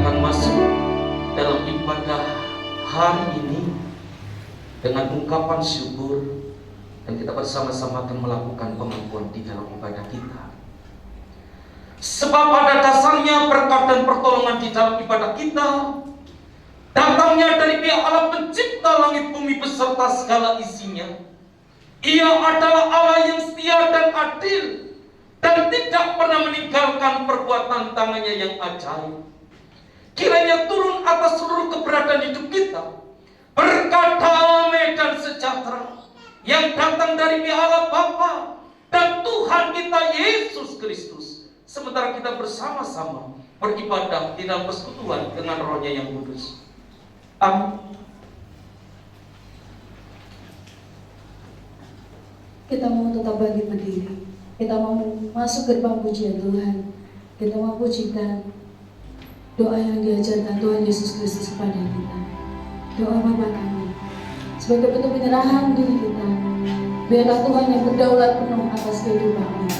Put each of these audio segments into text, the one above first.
akan masuk dalam ibadah hari ini dengan ungkapan syukur, dan kita bersama-sama akan melakukan pengakuan di dalam ibadah kita. Sebab pada dasarnya berkat dan pertolongan di dalam ibadah kita datangnya dari pihak Allah pencipta langit bumi beserta segala isinya. Ia adalah Allah yang setia dan adil, dan tidak pernah meninggalkan perbuatan tangannya yang ajaib. Kiranya turun atas seluruh keberadaan hidup kita berkat damai dan sejahtera yang datang dari pihak Allah Bapa dan Tuhan kita Yesus Kristus, sementara kita bersama-sama beribadah di dalam persekutuan dengan Roh-Nya yang kudus. Amin. Kita mau tetap bangkit berdiri. Kita mau masuk gerbang pujian Tuhan. Kita mau pujikan doa yang diajarkan Tuhan Yesus Kristus kepada kita. Doa Bapa kami sebagai bentuk penyerahan diri kita. Biarlah Tuhan yang berdaulat penuh atas kehidupan kita.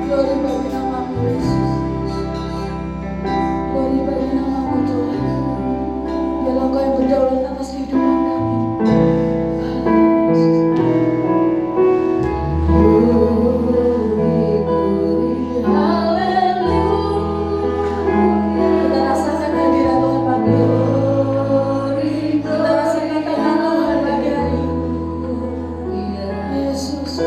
Glory bagi nama-Mu Yesus. Glory bagi nama-Mu Tuhan. Biarlah Engkau yang berdaulat atas kehidupan kami. Kita rasakan kehadiran Tuhan pagi ini. Kita rasakan tangan Tuhan pagi hari ini. Yesus.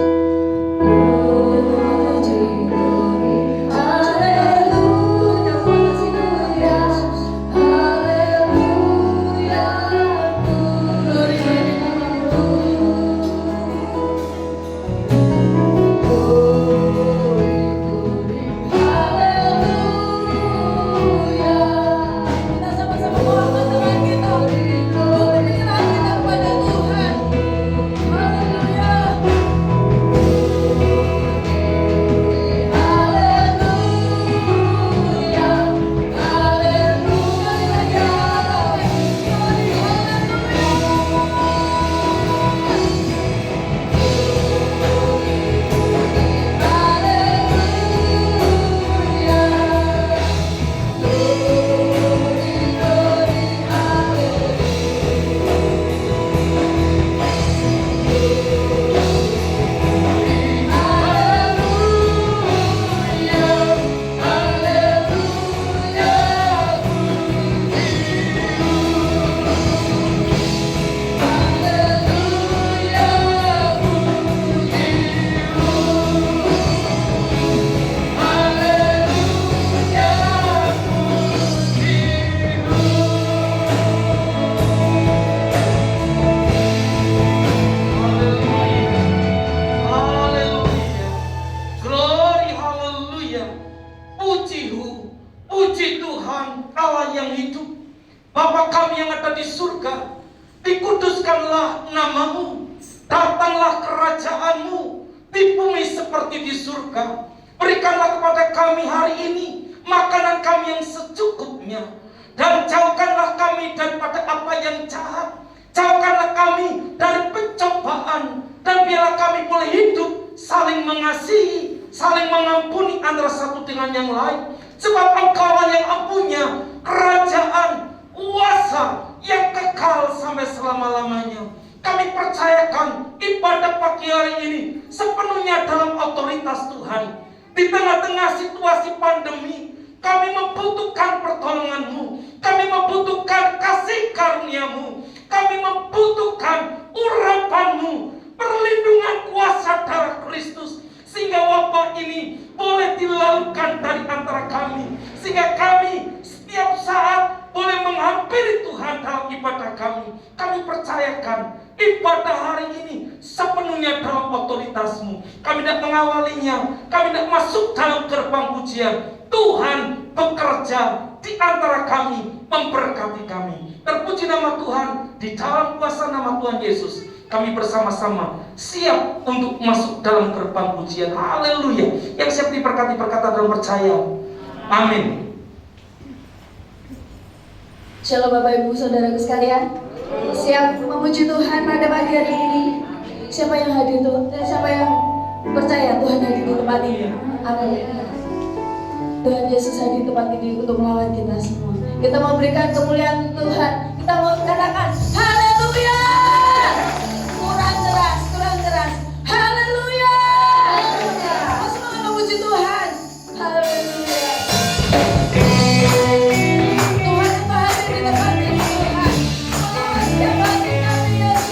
Kita sama-sama mengangkat tangan kita untuk menyerahkan kita kepada Tuhan. Haleluya. Haleluya. Glory, haleluya. Puji Tuhan Allah yang hidup. Bapa kami yang ada di surga, dikuduskanlah nama-Mu. Datanglah kerajaan-Mu di bumi seperti di surga. Berikanlah kepada kami hari ini makanan kami yang secukupnya. Dan jauhkanlah kami daripada apa yang jahat. Jauhkanlah kami dari pencobaan. Dan biarlah kami boleh hidup saling mengasihi, saling mengampuni antara satu dengan yang lain. Sebab Engkau yang punya kerajaan, kuasa yang kekal sampai selama-lamanya. Kami percayakan ibadah pagi hari ini sepenuhnya dalam otoritas Tuhan. Di tengah-tengah situasi pandemi, kami membutuhkan pertolongan-Mu. Kami membutuhkan kasih karunia-Mu. Kami membutuhkan urapan-Mu, perlindungan kuasa darah Kristus, sehingga wabah ini boleh dilalukan dari antara kami, sehingga kami setiap saat boleh menghampiri Tuhan dalam ibadah kami. Kami percayakan ibadah hari ini sepenuhnya dalam otoritas-Mu. Kami tidak mengawalinya, kami tidak masuk dalam gerbang pujian. Tuhan bekerja di antara kami, memberkati kami. Terpuji nama Tuhan, di dalam kuasa nama Tuhan Yesus kami bersama-sama siap untuk masuk dalam gerbang pujian. Haleluya. Yang siap diberkati berkata dalam percaya. Amin. Shalom Bapak Ibu Saudaraku sekalian. Siap memuji Tuhan pada pagi hari ini. Siapa yang hadir tuh? Siapa yang percaya Tuhan hadir di tempat ini? Amin. Tuhan Yesus hadir di tempat ini untuk melawan kita semua. Kita mau berikan kemuliaan Tuhan. Kita mau katakan haleluya. Kurang keras. Haleluya. Masih mau memuji Tuhan. Haleluya. Tuhan yang hadir di tempat ini Tuhan. Melawan setiap hati kami Yesus.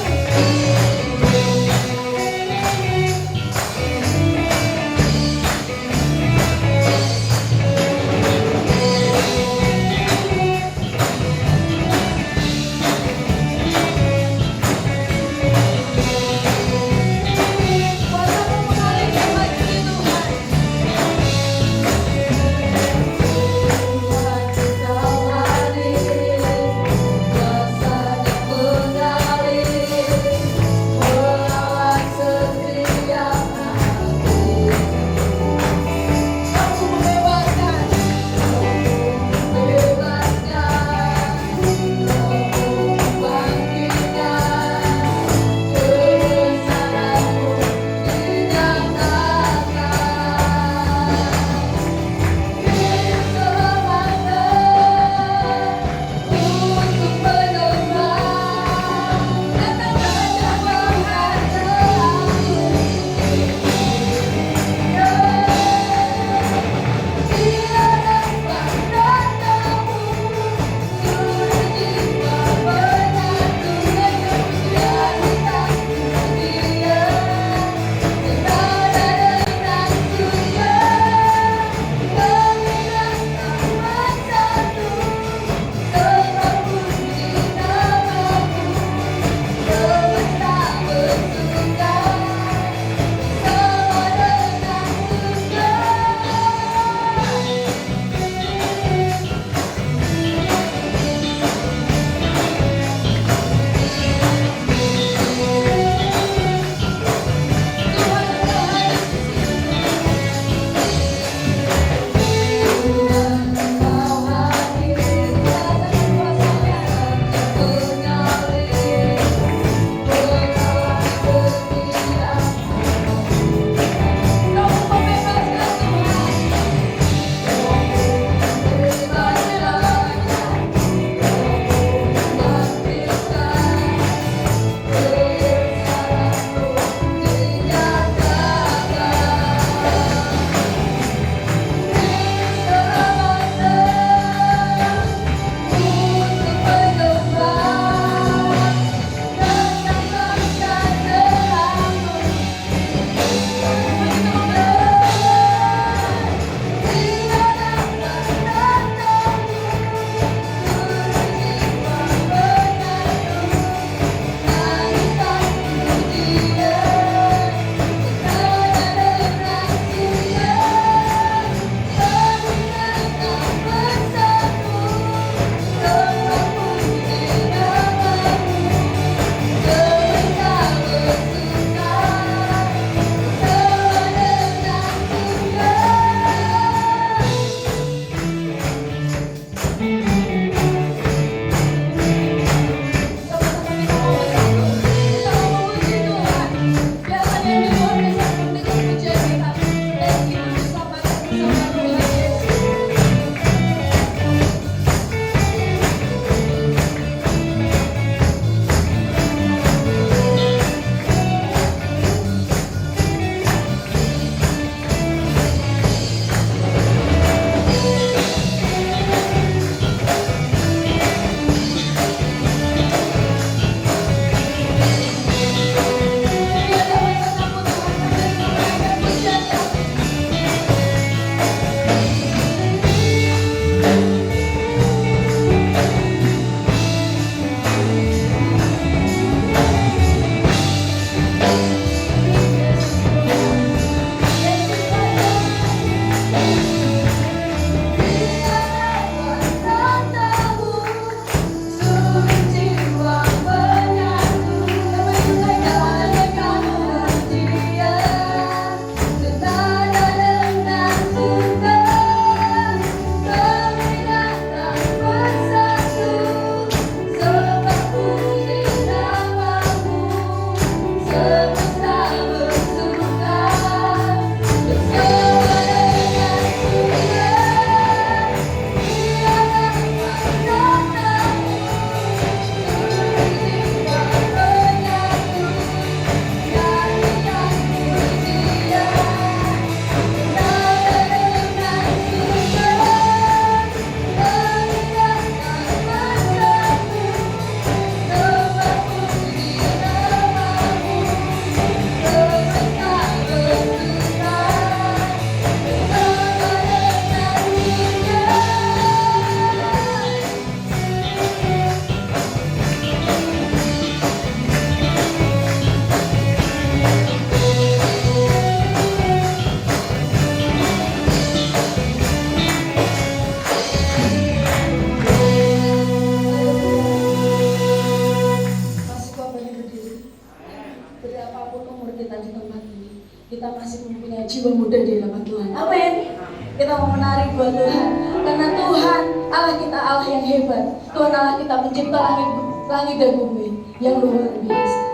jiwa muda di hadapan Tuhan. Amin. Kita mau menarik buat Tuhan, karena Tuhan Allah kita Allah yang hebat. Tuhan Allah kita pencipta langit dan bumi yang luar biasa.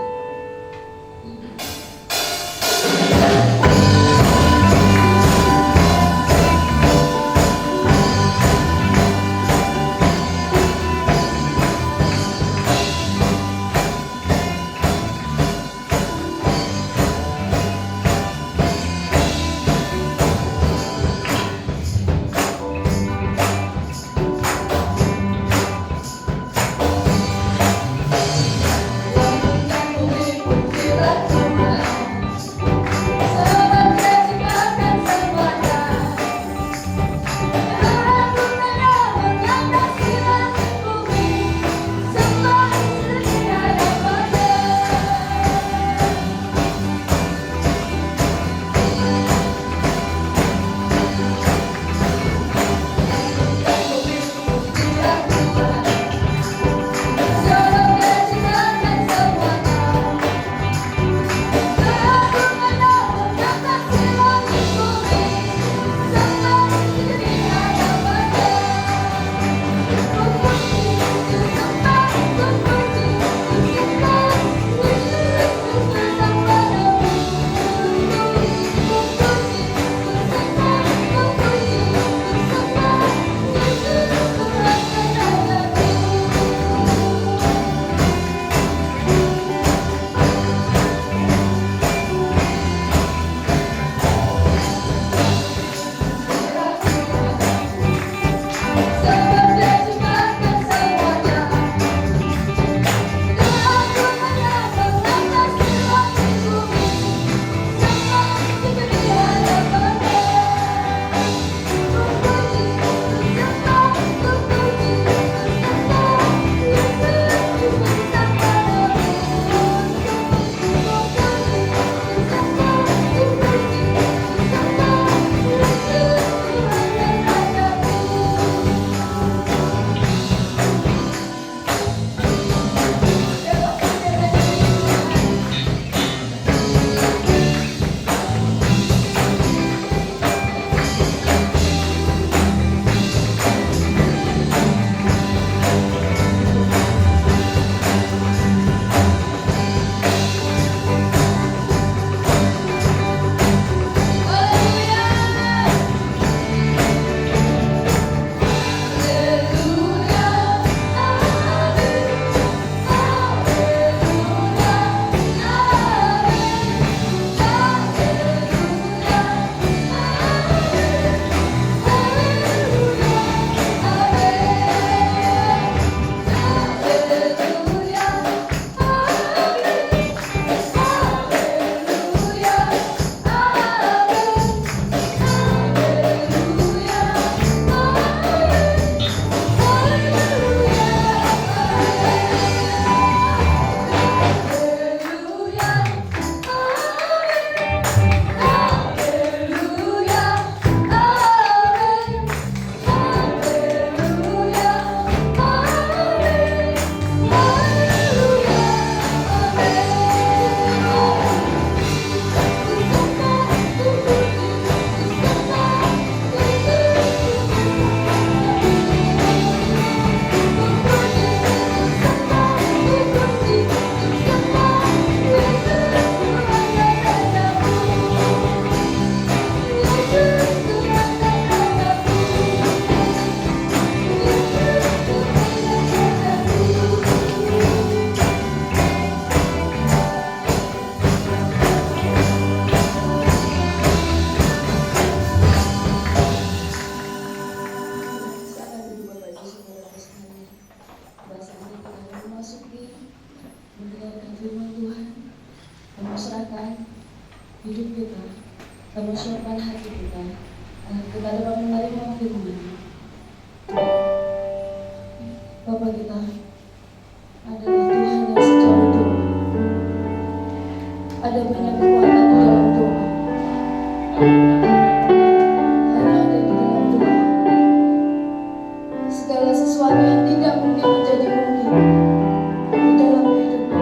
hidup kita, mempersiapkan hati kita, kita dapat menerima firman. Bapa kita adalah Tuhan yang sejauh doa. Ada banyak kekuatan di dalam doa. Hanya ada di dalam doa. Segala sesuatu yang tidak mungkin menjadi mungkin di dalam hidup kita.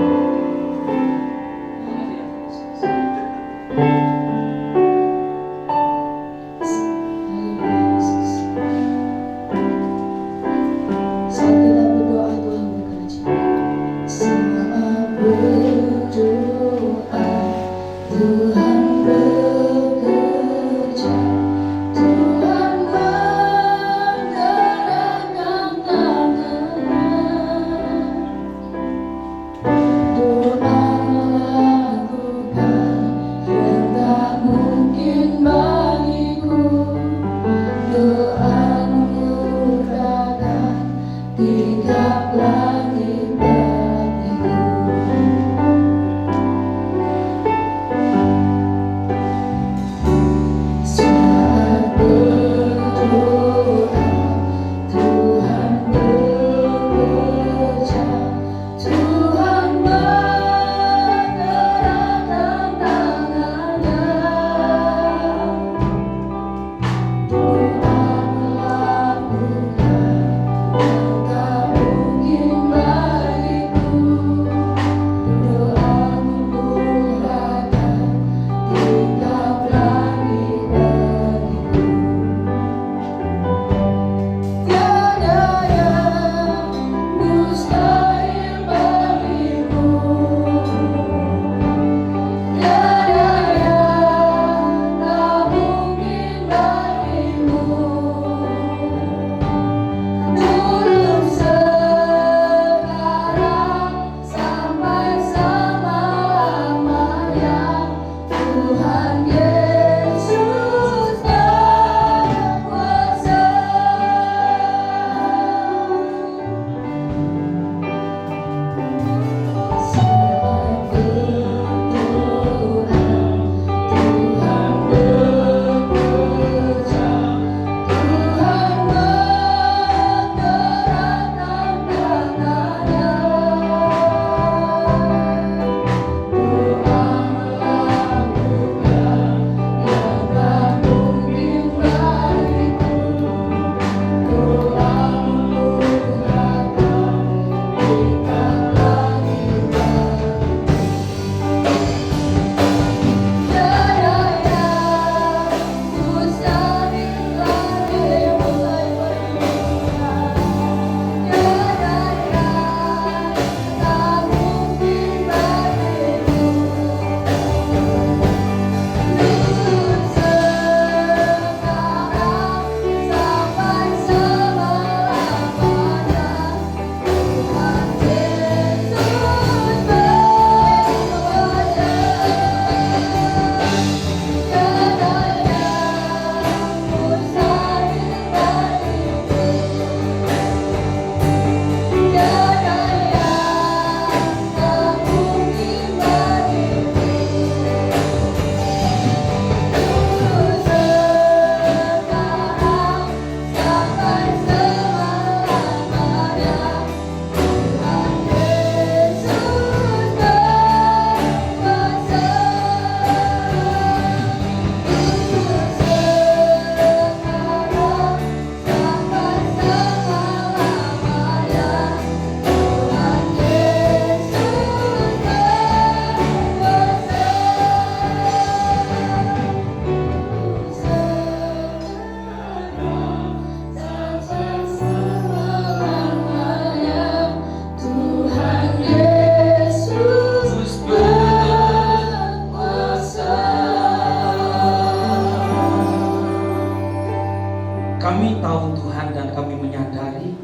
Kami tahu Tuhan dan kami menyadari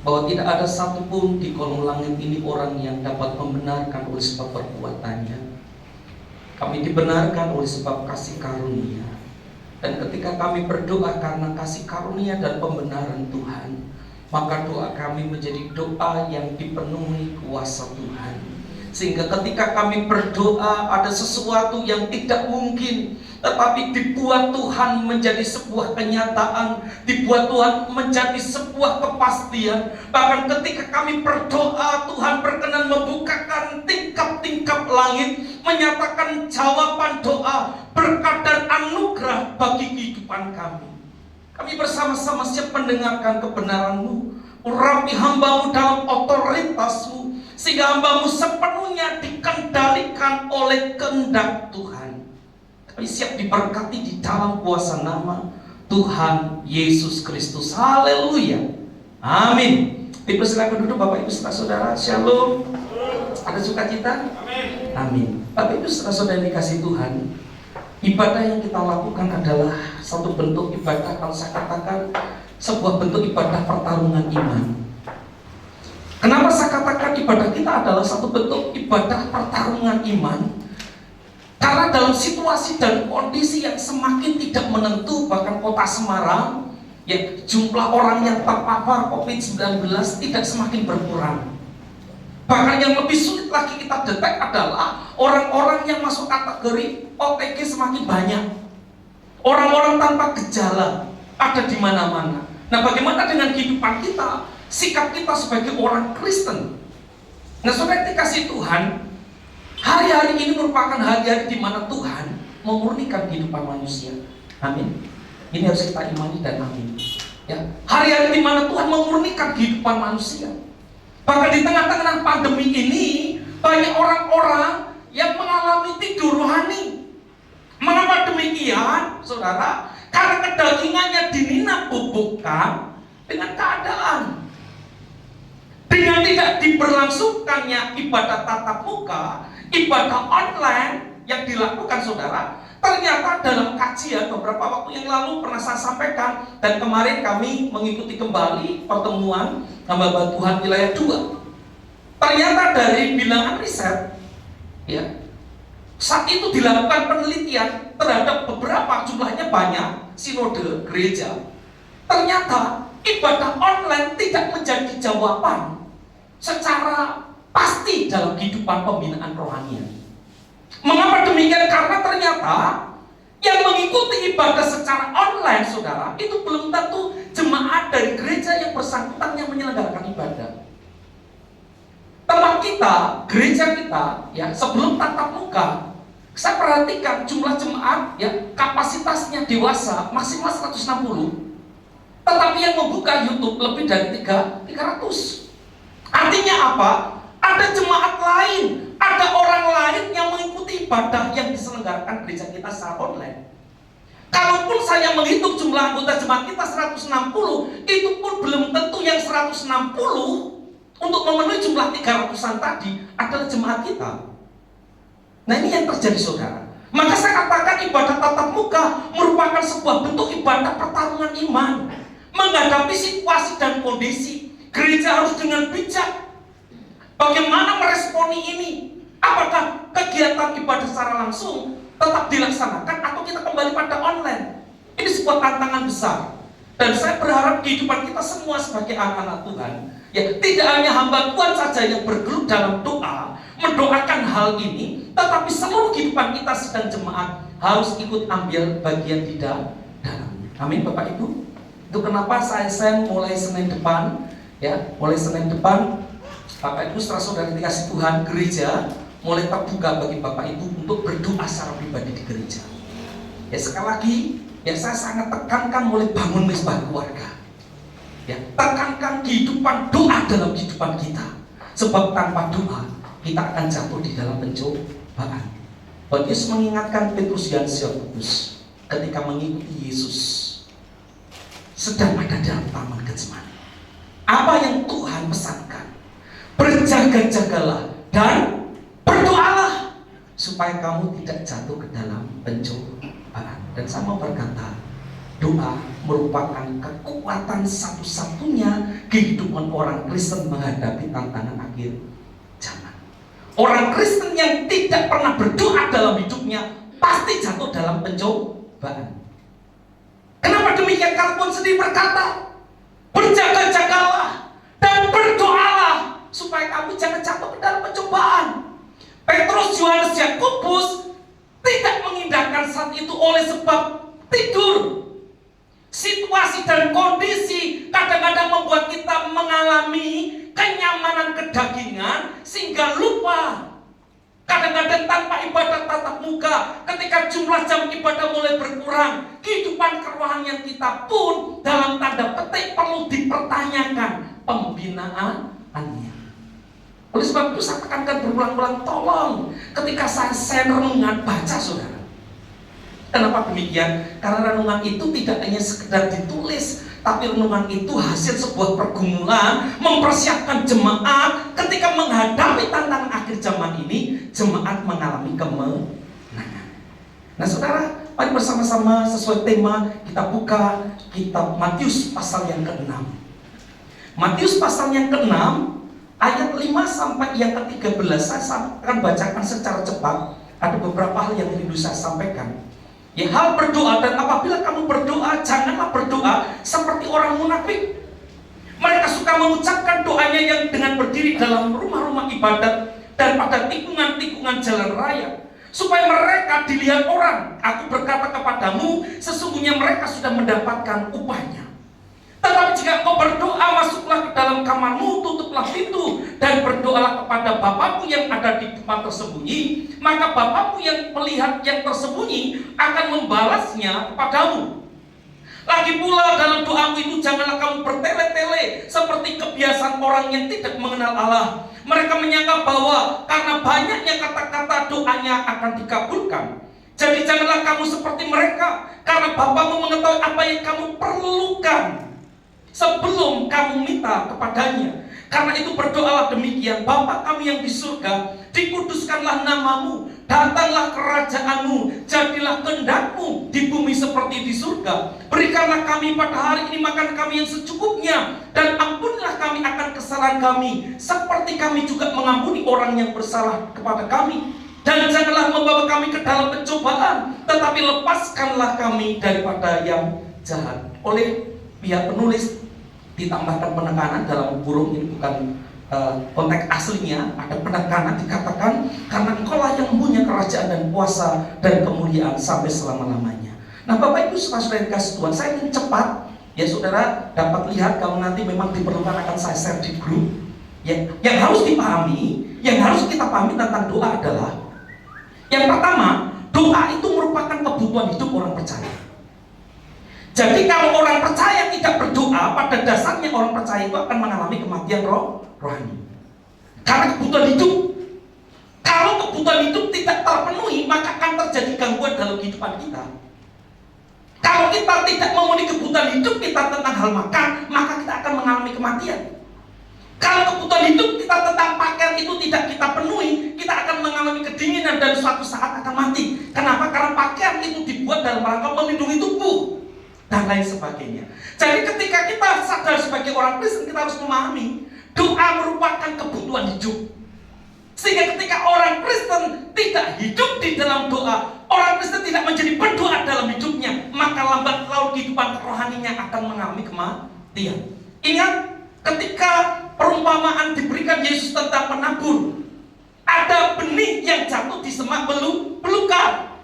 bahwa tidak ada satupun di kolong langit ini orang yang dapat membenarkan oleh sebab perbuatannya. Kami dibenarkan oleh sebab kasih karunia. Dan ketika kami berdoa karena kasih karunia dan pembenaran Tuhan, maka doa kami menjadi doa yang dipenuhi kuasa Tuhan. Sehingga ketika kami berdoa ada sesuatu yang tidak mungkin, tetapi dibuat Tuhan menjadi sebuah kenyataan, dibuat Tuhan menjadi sebuah kepastian. Bahkan ketika kami berdoa, Tuhan berkenan membukakan tingkap-tingkap langit, menyatakan jawaban doa, berkat dan anugerah bagi kehidupan kami. Kami bersama-sama siap mendengarkan kebenaran-Mu, urapi hamba-Mu dalam otoritas-Mu, sehingga hamba-Mu sepenuhnya dikendalikan oleh kehendak Tuhan. Kami siap diberkati di dalam kuasa nama Tuhan Yesus Kristus. Haleluya. Amin. Dipersilakan duduk Bapak Ibu saudara. Shalom. Ada sukacita? Amin. Bapak Ibu saudara yang dikasih Tuhan, ibadah yang kita lakukan adalah satu bentuk ibadah, kalau saya katakan sebuah bentuk ibadah pertarungan iman. Kenapa saya katakan ibadah kita adalah satu bentuk ibadah pertarungan iman? Karena dalam situasi dan kondisi yang semakin tidak menentu, bahkan kota Semarang, ya, jumlah orang yang terpapar COVID-19 tidak semakin berkurang. Bahkan yang lebih sulit lagi kita detek adalah orang-orang yang masuk kategori OTG semakin banyak. Orang-orang tanpa gejala ada di mana-mana. Nah, bagaimana dengan kehidupan kita, sikap kita sebagai orang Kristen? Nah, saudara dikasih Tuhan, hari-hari ini merupakan hari-hari di mana Tuhan memurnikan kehidupan manusia. Amin. Ini harus kita imani dan amin. Ya, hari-hari di mana Tuhan memurnikan kehidupan manusia. Bahkan di tengah-tengah pandemi ini, banyak orang-orang yang mengalami tidur rohani. Mengapa demikian, saudara? Karena kedagingannya dinabubukkan dengan keadaan. Dengan tidak diberlangsungkannya ibadah tatap muka, ibadah online yang dilakukan, saudara, ternyata dalam kajian beberapa waktu yang lalu pernah saya sampaikan, dan kemarin kami mengikuti kembali pertemuan hamba Tuhan wilayah 2. Ternyata dari bilangan riset, ya, saat itu dilakukan penelitian terhadap beberapa, jumlahnya banyak, sinode gereja. Ternyata ibadah online tidak menjadi jawaban secara pasti dalam kehidupan pembinaan rohanian. Mengapa demikian? Karena ternyata yang mengikuti ibadah secara online, saudara, itu belum tentu jemaat dari gereja yang bersangkutan yang menyelenggarakan ibadah. Tempat kita, gereja kita, ya, sebelum tatap muka, saya perhatikan jumlah jemaat, ya, kapasitasnya dewasa maksimal 160. Tetapi yang membuka YouTube lebih dari 300. Artinya apa? Ada jemaat lain, ada orang lain yang mengikuti ibadah yang diselenggarakan gereja kita secara online. Kalaupun saya menghitung jumlah anggota jemaat kita 160, itu pun belum tentu yang 160 untuk memenuhi jumlah 300-an tadi adalah jemaat kita. Nah, ini yang terjadi, saudara. Maka saya katakan ibadah tatap muka merupakan sebuah bentuk ibadah pertarungan iman. Menghadapi situasi dan kondisi, gereja harus dengan bijak. Bagaimana meresponi ini? Apakah kegiatan ibadah secara langsung tetap dilaksanakan atau kita kembali pada online? Ini sebuah tantangan besar. Dan saya berharap kehidupan kita semua sebagai anak-anak Tuhan, ya, tidak hanya hamba Tuhan saja yang bergelut dalam doa, mendoakan hal ini, tetapi seluruh kehidupan kita sedang jemaat harus ikut ambil bagian di dalam. Amin, Bapak Ibu. Itu kenapa saya mulai Senin depan, ya, mulai Senin depan, Bapak Ibu saudara dikasih Tuhan, gereja mulai terbuka bagi Bapak Ibu untuk berdoa secara pribadi di gereja. Ya, sekali lagi, ya, saya sangat tekankan mulai bangun mesbah keluarga. Ya, tekankan kehidupan doa dalam kehidupan kita. Sebab tanpa doa kita akan jatuh di dalam pencobaan. Yesus mengingatkan Petrus dan Yakobus ketika mengikuti Yesus sedang ada dalam taman Getsemani. Apa yang Tuhan pesankan? Berjaga-jagalah dan berdoalah supaya kamu tidak jatuh ke dalam pencobaan. Dan saya mau berkata, doa merupakan kekuatan satu-satunya kehidupan orang Kristen menghadapi tantangan akhir zaman. Orang Kristen yang tidak pernah berdoa dalam hidupnya pasti jatuh dalam pencobaan. Kenapa demikian? Karena Tuhan sendiri berkata, berjaga-jagalah dan berdoalah supaya kamu jangan jatuh ke dalam pencobaan. Petrus, Yohanes, Yakobus tidak mengindahkan saat itu oleh sebab tidur. Situasi dan kondisi kadang-kadang membuat kita mengalami kenyamanan kedagingan sehingga lupa. Kadang-kadang tanpa ibadah tatap muka, ketika jumlah jam ibadah mulai berkurang, kehidupan kerohanian kita pun dalam tanda petik perlu dipertanyakan pembinaannya. Oleh sebab itu saya tekankan berulang-ulang, tolong ketika saya renungan, baca saudara. Kenapa demikian? Karena renungan itu tidak hanya sekedar ditulis, tapi renungan itu hasil sebuah pergumulan mempersiapkan jemaat ketika menghadapi tantangan akhir zaman ini, jemaat mengalami kemenangan. Nah saudara, mari bersama-sama sesuai tema kita buka kitab Matius pasal yang ke-6. Matius pasal yang ke-6 ayat 5 sampai yang ke-13 saya akan bacakan secara cepat. Ada beberapa hal yang rindu saya sampaikan. Ya, hal berdoa, dan apabila kamu berdoa, janganlah berdoa seperti orang munafik. Mereka suka mengucapkan doanya yang dengan berdiri dalam rumah-rumah ibadat dan pada tikungan-tikungan jalan raya, supaya mereka dilihat orang. Aku berkata kepadamu, sesungguhnya mereka sudah mendapatkan upahnya. Tetapi jika engkau berdoa, masuklah ke dalam kamarmu, tutuplah pintu, dan berdoalah kepada Bapamu yang ada di tempat tersembunyi. Maka Bapamu yang melihat yang tersembunyi akan membalasnya kepadamu. Lagi pula dalam doamu itu janganlah kamu bertele-tele seperti kebiasaan orang yang tidak mengenal Allah. Mereka menyangka bahwa karena banyaknya kata-kata doanya akan dikabulkan. Jadi janganlah kamu seperti mereka, karena Bapamu mengetahui apa yang kamu perlukan sebelum kamu minta kepadanya. Karena itu berdoalah demikian: Bapa kami yang di surga, dikuduskanlah namamu, datanglah kerajaanmu, jadilah kehendakmu di bumi seperti di surga. Berikanlah kami pada hari ini makan kami yang secukupnya, dan ampunilah kami akan kesalahan kami, seperti kami juga mengampuni orang yang bersalah kepada kami. Dan janganlah membawa kami ke dalam pencobaan, tetapi lepaskanlah kami daripada yang jahat. Oleh pihak penulis ditambahkan penekanan dalam burung, ini bukan konteks aslinya, ada penekanan, dikatakan karena engkaulah yang mempunyai kerajaan dan kuasa dan kemuliaan sampai selama-lamanya. Nah Bapak Ibu saudara kasih Tuhan, saya ingin cepat ya saudara dapat lihat, kalau nanti memang diperlukan akan saya share di grup ya. Yang harus dipahami, yang harus kita pahami tentang doa adalah, yang pertama, doa itu merupakan kebutuhan hidup orang percaya. Jadi kalau orang percaya tidak berdoa, pada dasarnya orang percaya itu akan mengalami kematian rohani. Karena kebutuhan hidup. Kalau kebutuhan hidup tidak terpenuhi, maka akan terjadi gangguan dalam kehidupan kita. Kalau kita tidak memenuhi kebutuhan hidup kita tentang hal makan, maka kita akan mengalami kematian. Kalau kebutuhan hidup kita tentang pakaian itu tidak kita penuhi, kita akan mengalami kedinginan dan suatu saat akan mati. Kenapa? Karena pakaian itu dibuat dalam rangka melindungi tubuh dan lain sebagainya. Jadi ketika kita sadar sebagai orang Kristen, kita harus memahami doa merupakan kebutuhan hidup. Sehingga ketika orang Kristen tidak hidup di dalam doa, orang Kristen tidak menjadi berdoa dalam hidupnya, maka lambat laun kehidupan rohaninya akan mengalami kematian. Ingat, ketika perumpamaan diberikan Yesus tentang penabur, ada benih yang jatuh di semak belukar.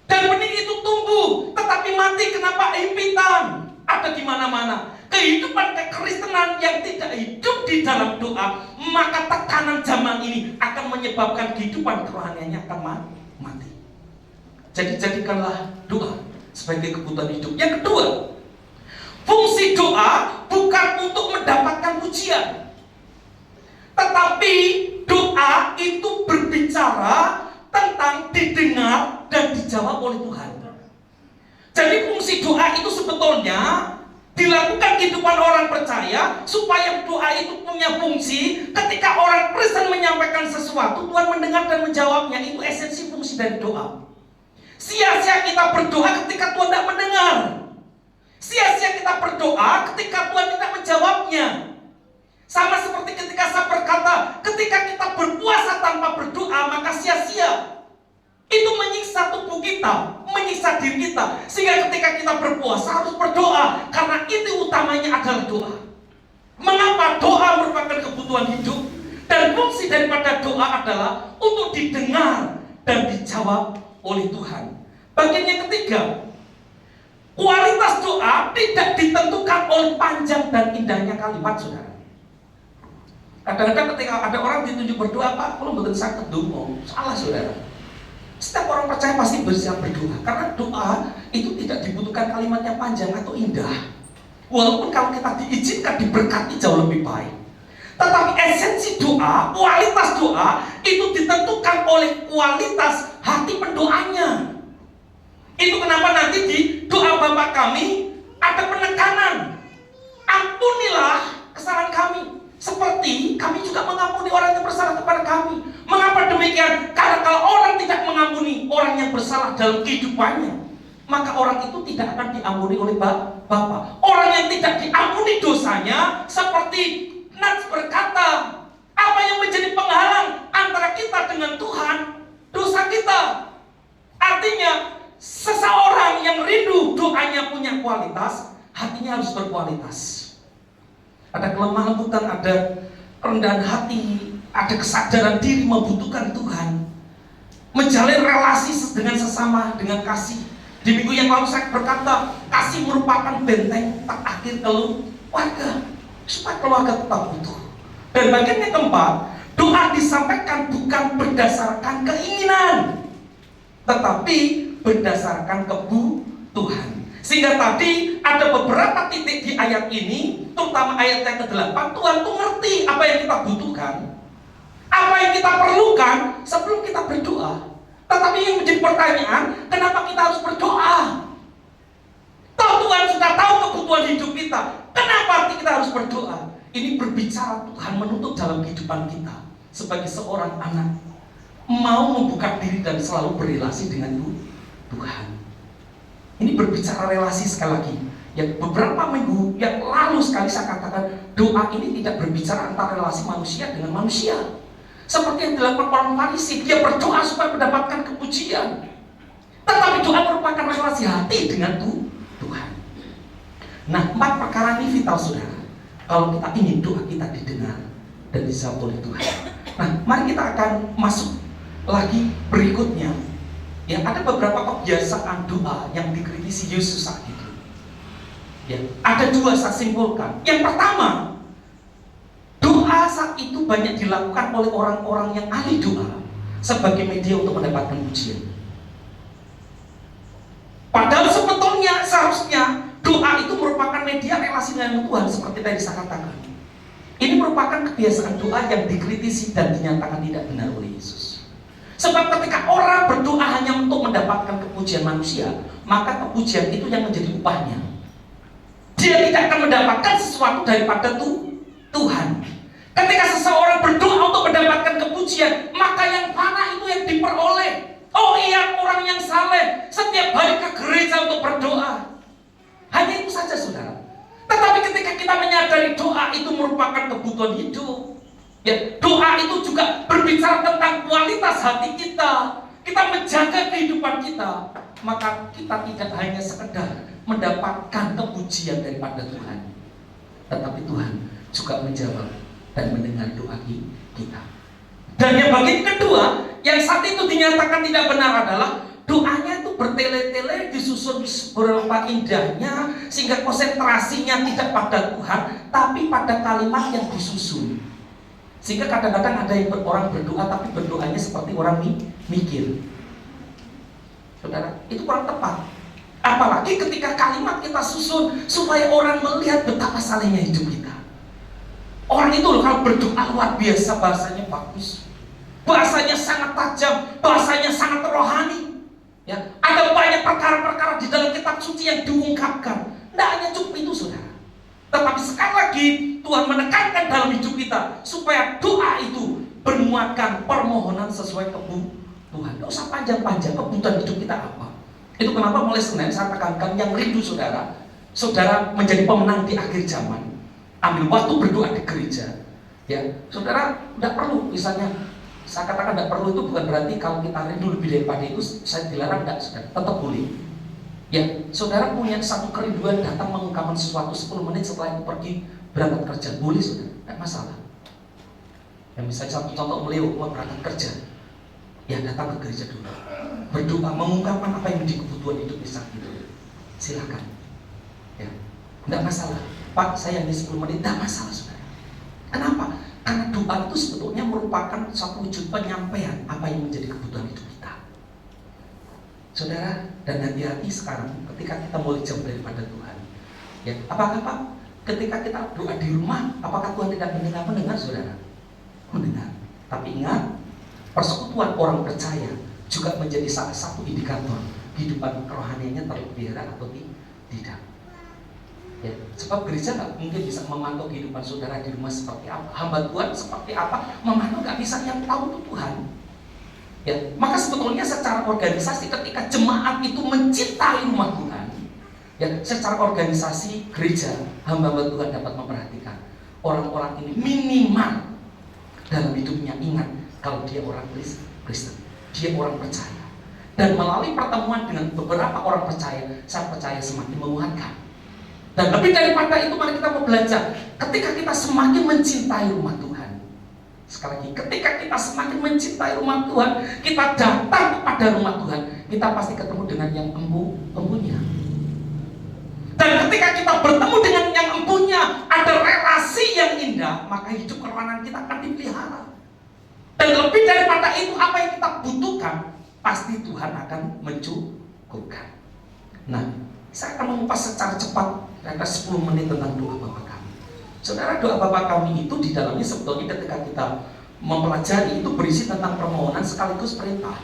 Dan benih itu tumbuh, tetapi mati. Kenapa? Impitan ada di mana-mana. Kehidupan kekristenan yang tidak hidup di dalam doa, maka tekanan zaman ini akan menyebabkan kehidupan kerohaniannya akan mati. Jadi jadikanlah doa sebagai kebutuhan hidup. Yang kedua, fungsi doa bukan untuk mendapatkan pujian, tetapi doa itu berbicara tentang didengar dan dijawab oleh Tuhan. Jadi fungsi doa itu sebetulnya dilakukan kehidupan orang percaya supaya doa itu punya fungsi. Ketika orang Kristen menyampaikan sesuatu, Tuhan mendengar dan menjawabnya. Itu esensi fungsi dari doa. Sia-sia kita berdoa ketika Tuhan tidak mendengar. diri kita. Sehingga ketika kita berpuasa harus berdoa, karena itu utamanya adalah doa. Mengapa doa merupakan kebutuhan hidup? Dan fungsi daripada doa adalah untuk didengar dan dijawab oleh Tuhan. Bagian yang ketiga, kualitas doa tidak ditentukan oleh panjang dan indahnya kalimat, saudara. Kadang-kadang ketika ada orang ditunjuk berdoa, Pak, kalau betul sakit dungo, salah, saudara. Setiap orang percaya pasti bersiap berdoa, karena doa itu tidak dibutuhkan kalimatnya panjang atau indah. Walaupun kalau kita diizinkan diberkati jauh lebih baik. Tetapi esensi doa, kualitas doa itu ditentukan oleh kualitas hati pendoanya. Itu kenapa nanti di doa Bapa kami ada penekanan. Ampunilah kesalahan kami, seperti kami juga mengampuni orang yang bersalah kepada kami. Mengapa demikian? Karena kalau orang tidak mengampuni orang yang bersalah dalam kehidupannya, maka orang itu tidak akan diampuni oleh Bapa. Orang yang tidak diampuni dosanya, seperti Nats berkata, apa yang menjadi penghalang antara kita dengan Tuhan? Dosa kita. Artinya, seseorang yang rindu doanya punya kualitas, hatinya harus berkualitas. Ada kelemah lembutan, ada kerendahan hati, ada kesadaran diri membutuhkan Tuhan, menjalin relasi dengan sesama dengan kasih. Di minggu yang lalu saya berkata, kasih merupakan benteng terakhir keluarga, supaya keluarga tetap utuh. Dan bagian yang keempat, doa disampaikan bukan berdasarkan keinginan, tetapi berdasarkan kebutuhan. Sehingga tadi ada beberapa titik di ayat ini, terutama ayat yang ke-8, Tuhan tuh ngerti apa yang kita butuhkan, apa yang kita perlukan sebelum kita berdoa. Tetapi yang menjadi pertanyaan, kenapa kita harus berdoa? Tahu Tuhan sudah tahu kebutuhan hidup kita, kenapa kita harus berdoa? Ini berbicara Tuhan menuntut dalam kehidupan kita sebagai seorang anak, mau membuka diri dan selalu berrelasi dengan Tuhan. Ini berbicara relasi sekali lagi. Ya, beberapa minggu yang lalu sekali saya katakan, doa ini tidak berbicara antara relasi manusia dengan manusia. Seperti yang dilakukan orang Farisi, dia berdoa supaya mendapatkan kepujian. Tetapi doa merupakan relasi hati dengan Tuhan. Nah, 4 perkara ini vital, saudara, kalau kita ingin doa kita didengar dan dijawab oleh Tuhan. Nah, mari kita akan masuk lagi berikutnya. Ya, ada beberapa kebiasaan doa yang dikritisi Yesus saat itu. Ya, ada 2 saya simpulkan. Yang pertama, doa saat itu banyak dilakukan oleh orang-orang yang ahli doa sebagai media untuk mendapatkan pujian. Padahal sebetulnya seharusnya doa itu merupakan media relasi dengan Tuhan, seperti tadi saya katakan. Ini merupakan kebiasaan doa yang dikritisi dan dinyatakan tidak benar oleh Yesus. Sebab ketika orang berdoa hanya untuk mendapatkan kepujian manusia, maka kepujian itu yang menjadi upahnya. Dia tidak akan mendapatkan sesuatu daripada Tuhan. Ketika seseorang berdoa untuk mendapatkan kepujian, maka yang fana itu yang diperoleh. Oh iya, orang yang saleh setiap hari ke gereja untuk berdoa. Hanya itu saja, saudara. Tetapi ketika kita menyadari doa itu merupakan kebutuhan hidup, ya, doa itu juga berbicara tentang kualitas hati kita. Kita menjaga kehidupan kita, maka kita tidak hanya sekedar mendapatkan kepujian daripada Tuhan, tetapi Tuhan juga menjawab dan mendengar doa kita. Dan yang bagian kedua, yang saat itu dinyatakan tidak benar adalah doanya itu bertele-tele, disusun beberapa indahnya, sehingga konsentrasinya tidak pada Tuhan, tapi pada kalimat yang disusun. Sehingga kadang-kadang ada yang orang berdoa, tapi berdoanya seperti orang mikir. Saudara, itu kurang tepat. Apalagi ketika kalimat kita susun supaya orang melihat betapa salehnya hidup kita. Orang itu loh kalau berdoa luar biasa, bahasanya bagus, bahasanya sangat tajam, bahasanya sangat rohani. Ya, ada banyak perkara-perkara di dalam kitab suci yang diungkapkan. Tidak hanya cukup itu, saudara. Tetapi sekali lagi Tuhan menekankan dalam hidup kita supaya doa itu bermuatkan permohonan sesuai kebutuhan. Tidak usah panjang-panjang, kebutuhan hidup kita apa. Itu kenapa mulai Senin saya tekankan yang rindu saudara, saudara menjadi pemenang di akhir zaman. Ambil waktu berdoa di gereja. Ya, saudara tidak perlu, misalnya saya katakan tidak perlu itu bukan berarti kalau kita rindu lebih daripada itu saya dilarang, tidak, saudara, tetap boleh. Ya, saudara punya satu kerinduan datang mengungkapkan sesuatu 10 menit setelah itu pergi berangkat kerja, boleh saudara, tidak masalah. Yang misalnya satu contoh beliau mau berangkat kerja, ya datang ke gereja dulu, berdoa mengungkapkan apa yang menjadi kebutuhan hidup saat itu. Silakan, ya, tidak masalah. Pak, saya hanya 10 menit, tidak masalah saudara. Kenapa? Karena doa itu sebetulnya merupakan suatu wujud penyampaian apa yang menjadi kebutuhan hidup kita. Saudara, dan hati-hati sekarang ketika kita mulai jauh daripada Tuhan. Ya, apakah Pak, ketika kita doa di rumah, apakah Tuhan tidak mendengar saudara? Mendengar. Tapi ingat, persekutuan orang percaya juga menjadi salah satu indikator kehidupan kerohaniannya terpelihara atau tidak. Ya, sebab gereja nggak mungkin bisa memantau kehidupan saudara di rumah seperti apa, hamba Tuhan seperti apa, memantau nggak bisa, yang tahu itu Tuhan. Ya, maka sebetulnya secara organisasi ketika jemaat itu mencintai rumah Tuhan, ya, secara organisasi gereja, hamba-hamba Tuhan dapat memperhatikan orang-orang ini minimal dalam hidupnya ingat kalau dia orang Kristen, dia orang percaya. Dan melalui pertemuan dengan beberapa orang percaya, saya percaya semakin menguatkan. Dan lebih daripada itu, mari kita mau belajar ketika kita semakin mencintai rumah Tuhan. Sekali lagi, ketika kita semakin mencintai rumah Tuhan, kita datang kepada rumah Tuhan, kita pasti ketemu dengan yang empunya. Dan ketika kita bertemu dengan yang empunya, ada relasi yang indah, maka hidup kerohanian kita akan dipelihara. Dan lebih daripada itu, apa yang kita butuhkan, pasti Tuhan akan mencukupkan. Nah, saya akan mengupas secara cepat, kira-kira 10 menit tentang doa Bapa kami. Saudara, doa Bapa kami itu di dalamnya sebetulnya ketika kita mempelajari itu berisi tentang permohonan sekaligus perintah.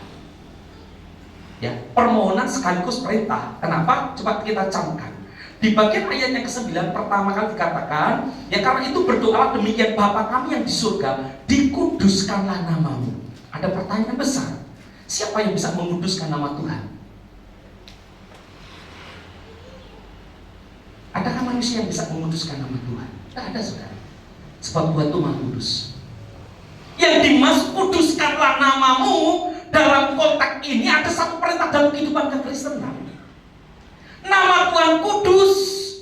Ya, permohonan sekaligus perintah. Kenapa? Coba kita camkan. Di bagian ayat yang ke-9 pertama kali dikatakan, ya karena itu berdoalah demikian Bapa kami yang di surga, dikuduskanlah namamu. Ada pertanyaan besar. Siapa yang bisa menguduskan nama Tuhan? Adakah manusia yang bisa menguduskan nama Tuhan? Tidak ada saudara. Sebab Tuhan itu Maha Kudus. Yang dimaksud kuduskanlah namamu dalam konteks ini ada satu perintah dalam kehidupan kekristenan. Nama Tuhan kudus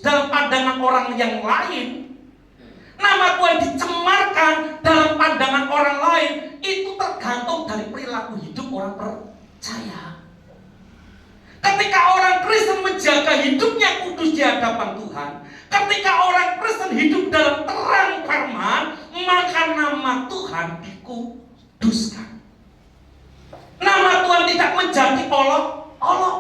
dalam pandangan orang yang lain. Nama Tuhan dicemarkan dalam pandangan orang lain. Itu tergantung dari perilaku hidup orang percaya. Ketika orang Kristen menjaga hidupnya kudus di hadapan Tuhan, ketika orang Kristen hidup dalam terang firman, maka nama Tuhan dikuduskan. Nama Tuhan tidak menjadi olok-olok.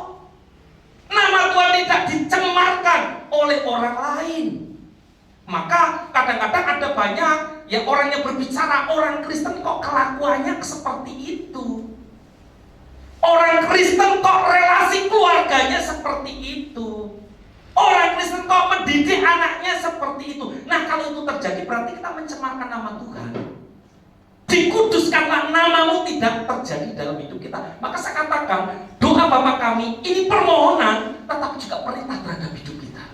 Nama Tuhan tidak dicemarkan oleh orang lain. Maka kadang-kadang ada banyak yang orang yang berbicara, orang Kristen kok kelakuannya seperti itu. Orang Kristen kok relasi keluarganya seperti itu. Orang Kristen kok mendidik anaknya seperti itu. Nah, kalau itu terjadi berarti kita mencemarkan nama Tuhan. Dikuduskanlah namamu tidak terjadi dalam hidup kita. Maka saya katakan, doa Bapa kami ini permohonan, tetapi juga perintah terhadap hidup kita.